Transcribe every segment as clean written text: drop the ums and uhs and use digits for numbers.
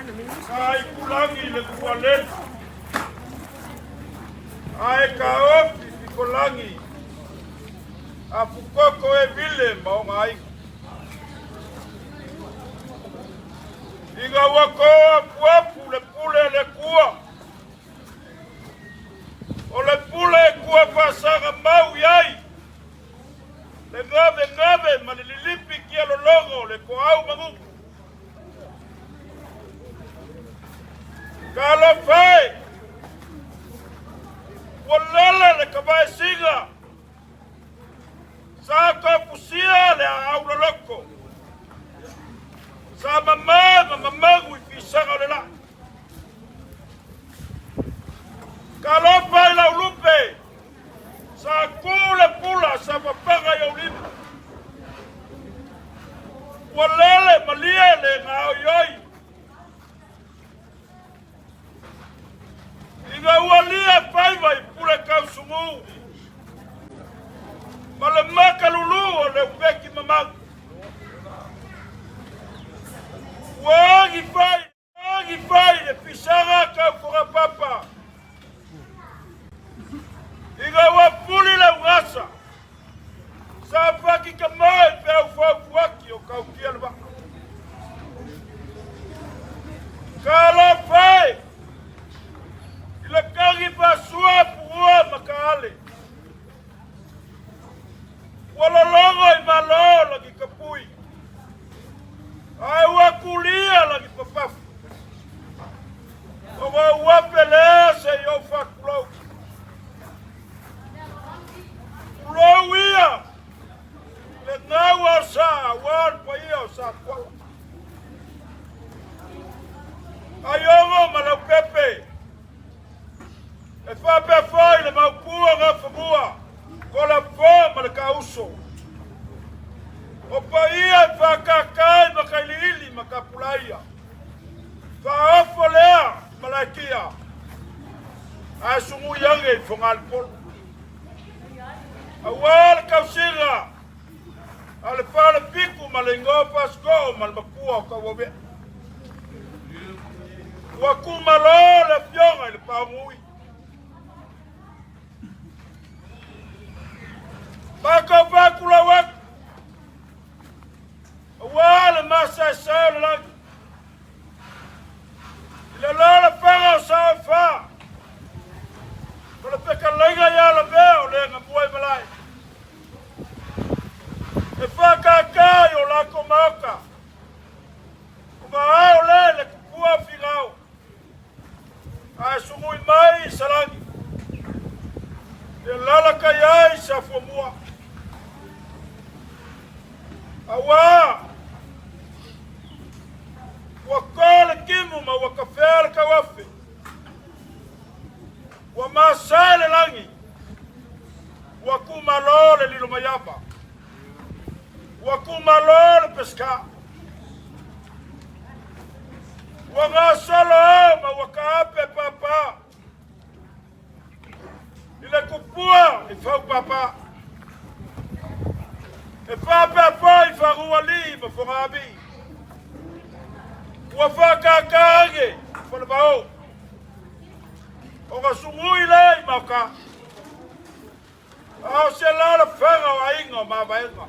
Ai kulangi le kualen. Ai kaopi kulangi. Apukoko e vile mau ngai. Inga wako kuapu le pule le kua. O le pule kua pasanga mau yai. Le ngave malilipi kia lo longo le koau mangu. Kalau fai, walala le kabai singa, sa kapusia le aula loko, sa mama wifisanga le la. Kalau fai la ulupe, sa kula pula sa papanga ya ulimu, walala malia le ngao yoi. Inga walia paiva i pura kau sumu. Mala maka lulu o le upeki mamang. Wangi fai le pisanga kau kura papa. Inga wapuli le ungasa. Sa paki kamai peo fau fuaki o kau kia leba. Kala fai. Ila kagi pasua pua makale. Walolongo i malo lagi kapui. Ai wakulia lagi papafu. Owa wapelea se yo fakulau. Kulau ia. Le ngawa sa wan pa ia sa kuala. Ayongo malau pepe. E whape whai le maupua ngā whamua, ko la whā le kauso. O pa ia e whakakai makailiili makapulaia. Whaofo lea malaikia. A sungu yange i whangal polo. A wāle kausinga. A le whāle piku ma le ngofa sko ma le makua o kawawe. Waku malo le fionga i le paumui. Bako bakula wak. Wala masa sa lag. Ila la para sa fa. Para peka lenga ya la veo le ngapoi malai. E fa ka yo la komaka. Kuma ao le kupua figao. A sumui mai salangi. E lala kayai sa fomua. Awa wakala kimu ma wakafel kawafi wa masale langi wakuma lole lilo mayaba wakuma lole peska wanga solo ma wakape papa ile kupua ifau papa. E whape whai wharua li ma whangabi. Ua whakakage whanabao. O ka sungui lei mauka. Ao se lala whanga wa inga ma vaenga.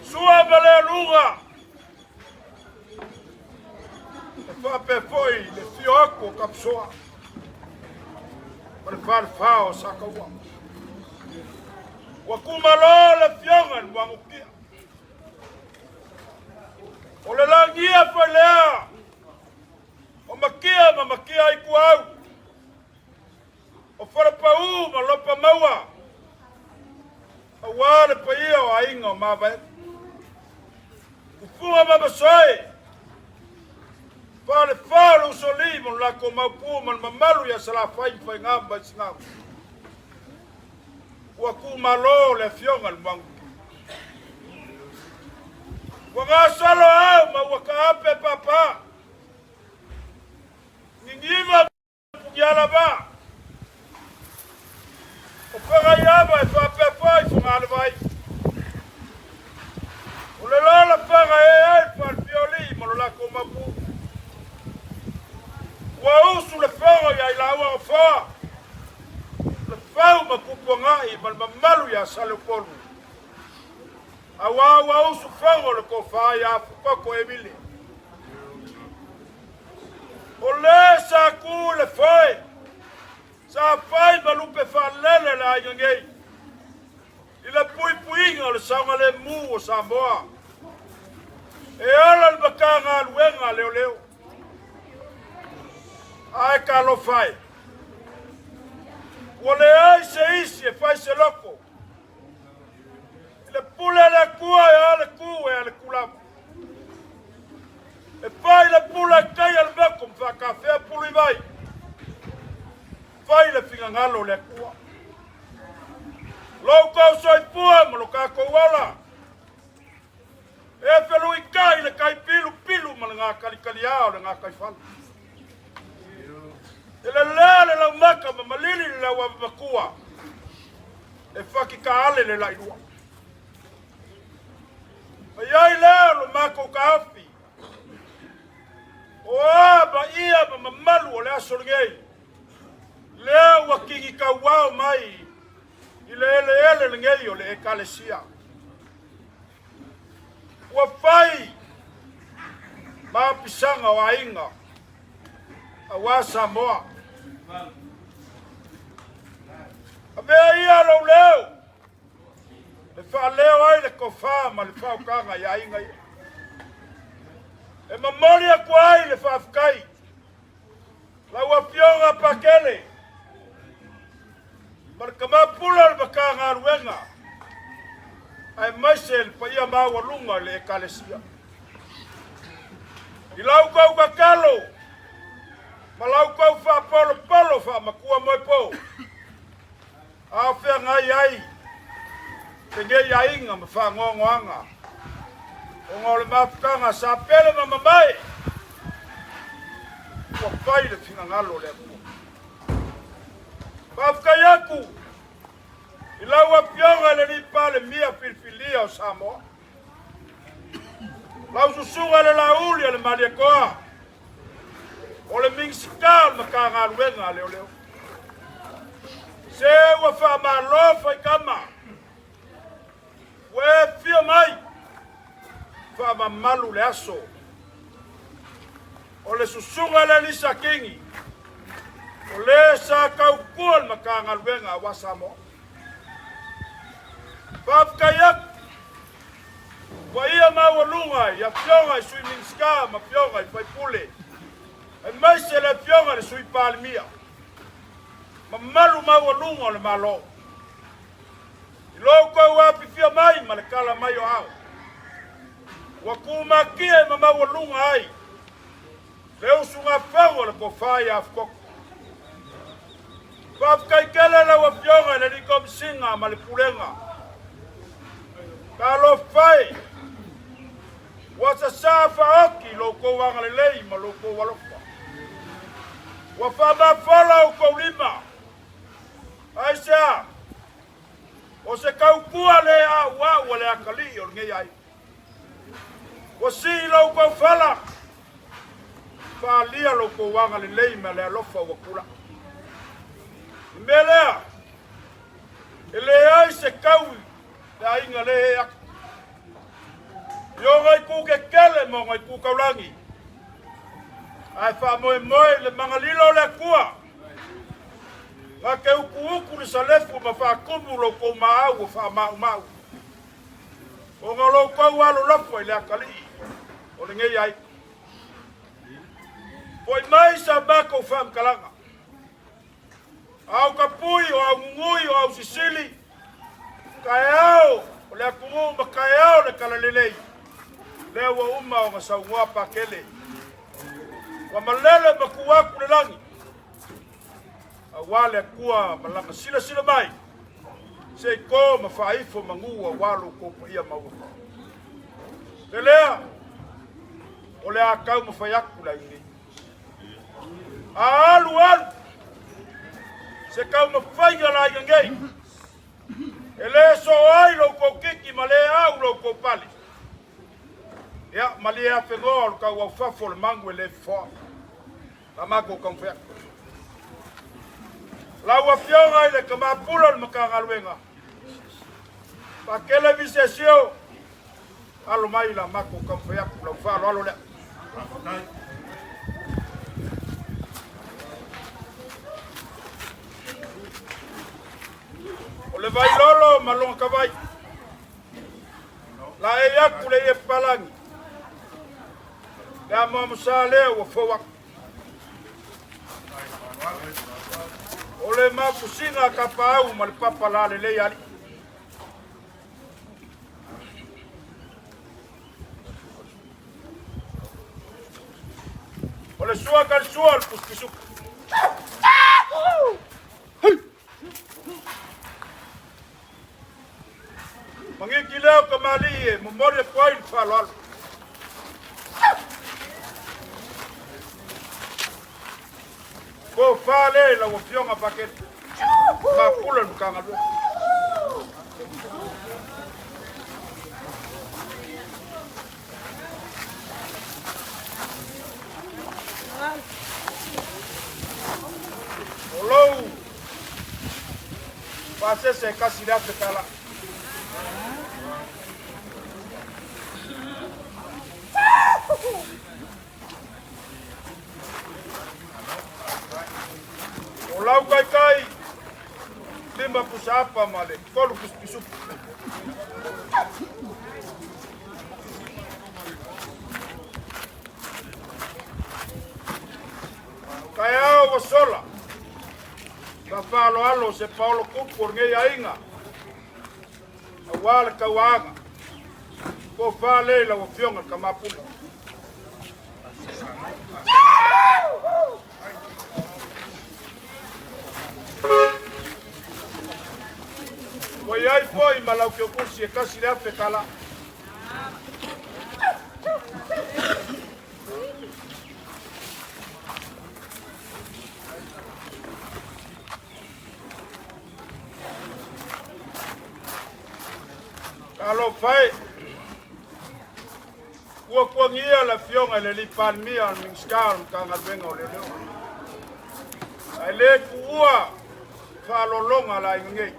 Sua male lunga. E whape whai le fioko kapsoa. Ma le whare whao sakaua. Wakumalo le fiongan wangukia. O le langia whalea. O makia i kuau. O wharapau ma lopa maua. A wale pa ia o ainga o mawae. Ufunga mamasoi. Whale whalu soli mon lako maupu man mamalu ya sala whai ngamba i singamu. Wakumalo le fionga mwangu. Wanga salo au ma wakape papa. Ningiva pugiala ba. Opera yaba e fa fungal vai. Olelo la para e fa violi mo la koma pu. laua o foa. Le fau ma kupongai mal mamalu ya salopolu. Awa usu fango le kofa ya fukoko emile. Ole sa ku le foi. Sa fai malupe fa lele la ngei. Ila pui le sanga le mu o Samoa. E ala le bakanga luenga leo. Ai kalo fai. Wale ai se isi e fai se loko. Le pule le kua e ale ku e ale kula. E fai le pule kai al beko mfa kafe puli vai. Fai le fingangalo le kua. Loko soi pua mo lo kako wala. E pelu i kai le kai pilu ma le ngā kali ao le ngā kai whala. E le lele lau maka ma malili le lau amakua. E whaki ka ale le lai lua. E iai leo lo mako ka afi. O aba ia ma mamalu o le aso ngei. Leo wa kingi ka wao mai. I le ele le ngei o le ekalesia. Ua fai ma pisanga o ainga a wa Samoa. A mea ia lau leo. Le wha leo ai le kofa ma le wha ukanga i ainga ia. E mamori a kua ai le wha afkai. Lau a pionga pakele. Markama pula le bakanga aruenga. Ai maisel pa ia maua lunga le ekalesia. I lau kau kakalo. Ma lau kau wha polo wha makua moi po. A whea ngai ai. Te ngei ainga ma wha ngongoanga. O ngole mafukanga sa pele ma mamai. Kua whai le whina ngalo le mua. Mafukai aku. I lau a pionga le ripa le mia filfilia o Samoa. Lau susunga le lauli le Maliakoa. O le mingsikal ma ka ngā ruenga leo. Se ua wha malofa i kama. Ue fia mai. Wha mamalu le aso. O le susunga le Lisa Kingi. O le sa kau kual ma ka ngā ruenga wa Samoa. Whafkaiak. Wa ia maua lunga ia pionga i swimming ska ma pionga i whaipule. E maise le pionga le sui palimia. Ma malu maua lunga o le malo. I lou kou api fia mai ma le kala mai o au. Wa kumakia ma maua lunga ai. Le usunga whango le kofai a fkoko. Whafkaikele la wa pionga le rikom singa ma le pulenga. Kalo fai. Wasa safa oki loko wanga le lei ma loko walofa. Wafama fola o kou lima. Aisea. O se kaupua le a wa le akali o ngei ai. O si loko fala. Fa lia loko wanga le lei ma le alofa wakula. Melea. Ele ai se kaui. Da inga le ak. Yo ngai ku ke kele mo ngai ku kaulangi. Ai fa moe le mangalilo le kua. Nga ke uku le salefu ma fa kumu lo ko mau fa mau. O ngalo ko walo lofo le akali. O le ngai ai. Poi mai sa bako fam kalanga. Au kapui o au ngui o au sisili. Kaiao, o le akumu ma kaiao le kalalelei. Lea wa uma o ngasau ngua pakele. Wa malele makuwaku le langi. Awale kua malanga sila mai. Se ko mafaifo mangua walo ko ia maua. Lea, o le akau mafayaku la ini. Alu. Se kau mafaiga la ingei. Ele so ai lo ko kiki male au lo ko pali. Ya mali a fengo ka wa fa for mangu le fo. La mago kon fe. Lau afionga ile kama pulo makagalwenga. Pakele visesio. Alo mai la mako kamfaya kula falo alo le. Ole vai lolo malong kavai. La e yaku le e palangi. Ya mo musale o fowa. Ole ma kusina kapau mal papa la le yali. Ole sua kal sua puskisu. Mangikileo kamali e memori point falal. Ko fale la opionga paket. Ma pula nukanga do. Olou. Pase se kasira petala. Olau kai lima pusapa male kolu puspisu. Kaya wasola. Kafalo alo se Paulo kupur nge yainga. Awal kawaga. Ko fale la wafionga kama pula. Moyai foi malau que eu cursi kasi le afekala. Kalau fai Kwa ngia la fionga le li palmia mingskar kanga benga le le. Ale kuwa falolonga la inge.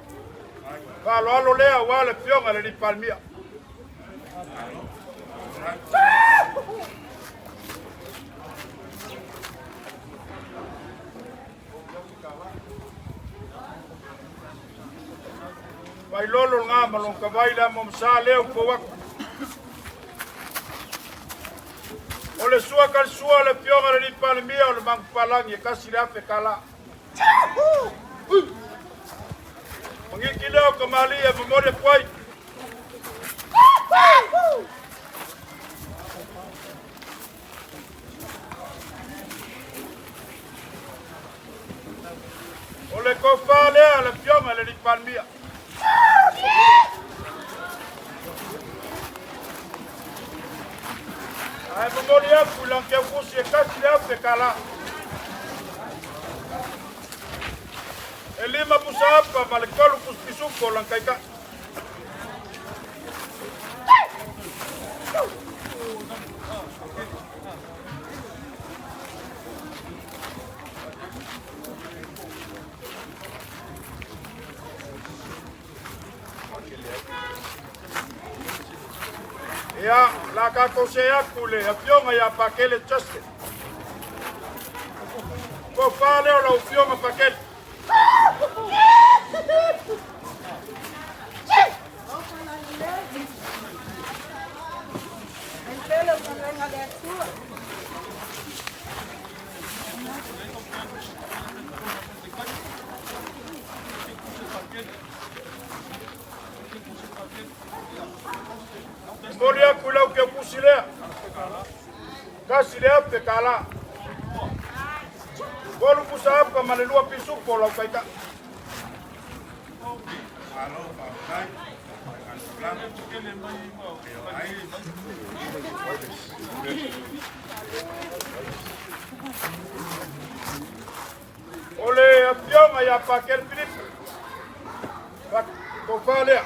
Falo alo le wala fionga le li palmia. Vai lolo ngama long kavai la momsa leo kwa ole sua kal sua le fionga le palmia o le mang palangi kasi la fekala. Mangikileo kamali e memori kwai. Ole kofale le fionga le palmia. Ai memori aku lang ke kusi kasi la fekala. Elima pusapa malekolu puspisuko lang kaika. Ya, la kakosea kule, ya fionga ya pakele chaste. Ko fale o la fionga pakele. Moria kula uke kusile. Kasile pekala. Bolu kusap ka malelua pisu pola kaita. Ole avion ya paquet Philip. Va kofale.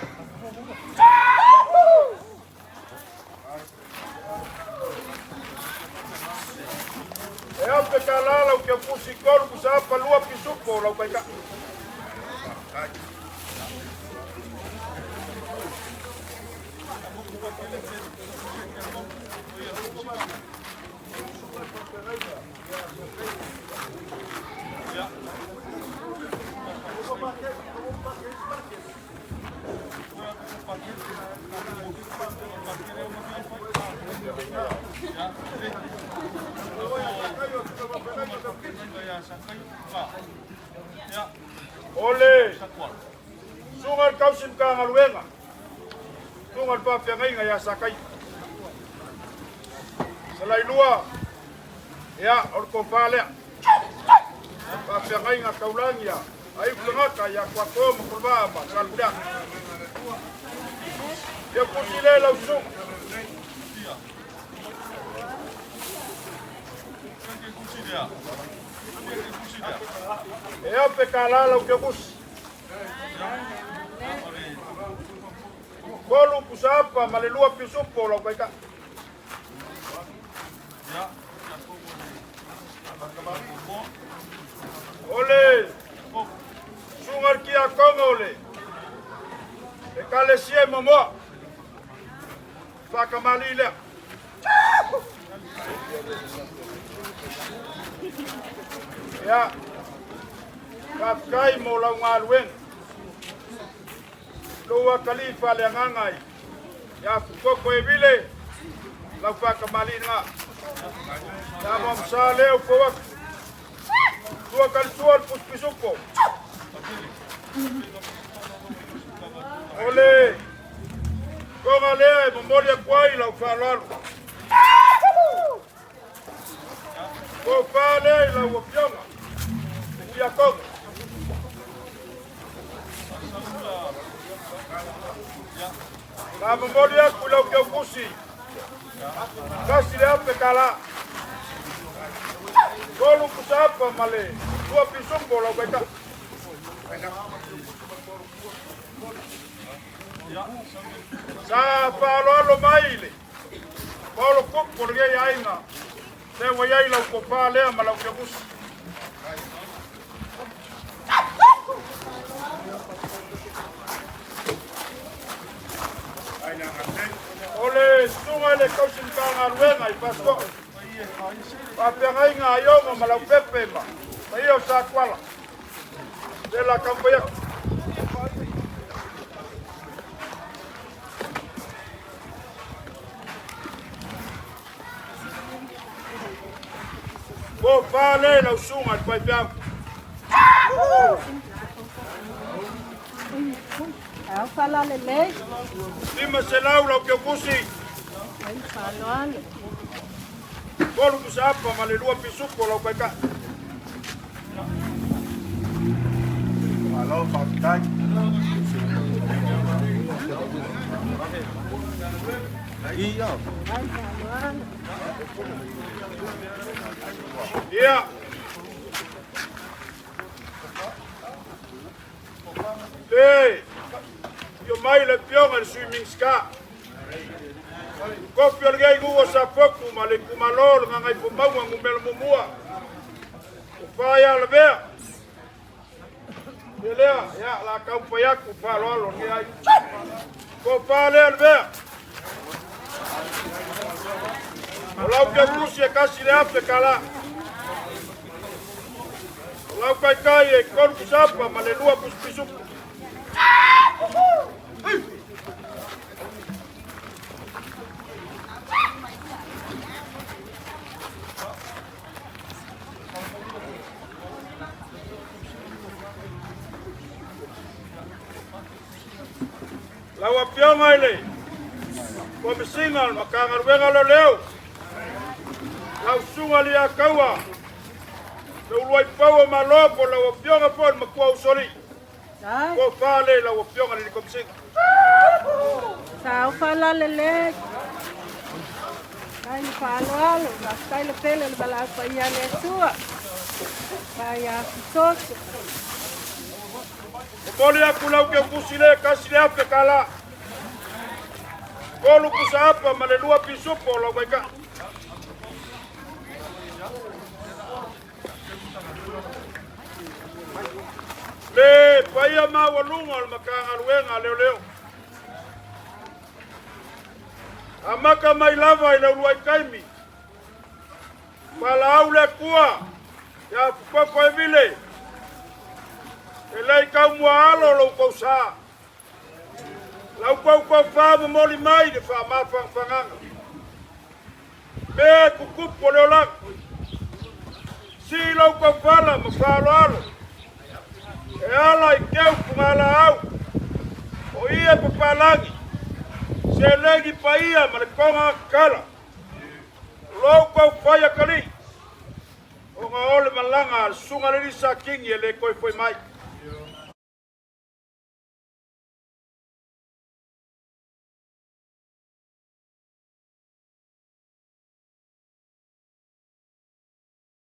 E a pekala la uke kusikol kusapa lua pisu pola kaita. Ole, sungal kausim ka ngaluenga. Sungal pa fiangai nga ya sakai. Salai lua. Ya, orko pale. Pa fiangai nga kaulangia. Ai flangaka ya kwa ko mkulba ba salda. Ya kusile la usung. Ya pekala la ukekus. Bolu pusapa malelua pisupo la ukaika. Ole. Sungar kia kongole. Ekale sie momo. Faka malile. Ya. Kakai mo lang ngalwen. Luwa kalifa le ngangai. Ya koko ebile. La faka malina. Ya mom sale o fowak. Tua kalsual puspisupo. Ole. Kongale memoria kwai la falalo. Ko pale la wopyonga. Kia kok. La memoria kula ukiukusi. Kasi le pekala. Kolu kusapa male. Tua pisumbo la ukaita. Sa palo maile. Paulo kuk por gay ainga. Se wayai la ukopa le mala ukiukusi. Ole sungale kausin kanga luenga I pasko. Papengai nga ayongo malau pepe ma. Tayo sa kwala. De la kampoya. Ko pale la usunga pai piang. Ao fala lele. Lima selau la que kusi. Ai fala. Bolu kusapa malelua pisupo la ukaika. Halo pakai. Iya. Ai fala. Iya. Hey. Yo mai le piong al swimming ska. Ko piorgai guo sa foku male kumalol ngai pumau ngumel mumua. Upaya lebe. Belea ya la kampoya ku palo ni ai. Ko pale lebe. Olau ke kusi kasi le ape kala. Olau kai kai e kon kusapa male lua puspisu. Lawa pianga ile. Kwa misingal makangar wenga lo leo. Lau sunga li akawa. Uluai pawa malopo lawa pianga pon makua usori. Ai. Ko fale lawa pianga li komsing. Sao fala lele. Ai fala, vai le pele le bala pa ia le sua. Vai a sos. Molia kulau ke kusile kasile ape kala. Kolu kusapa malelua pisupo la weka. Le paya ia mawalunga o le makagaluega leoleo. Amaka mai lava i le uluai kaimi. Palaau le kua. Ia fukoko e vile. E lei kau mua alo lau kou saa. Lau kou wha mamoli mai le wha mawhangwhanganga. Me kukupo leo lang. Si lau kou whala ma whalo alo. E ala I keu pungala au. O ia papalangi. Se legi pa ia ma le konga kala. Lau kou whaia kali. O ngā ole malanga sunga le risa kingi e le koi foi mai.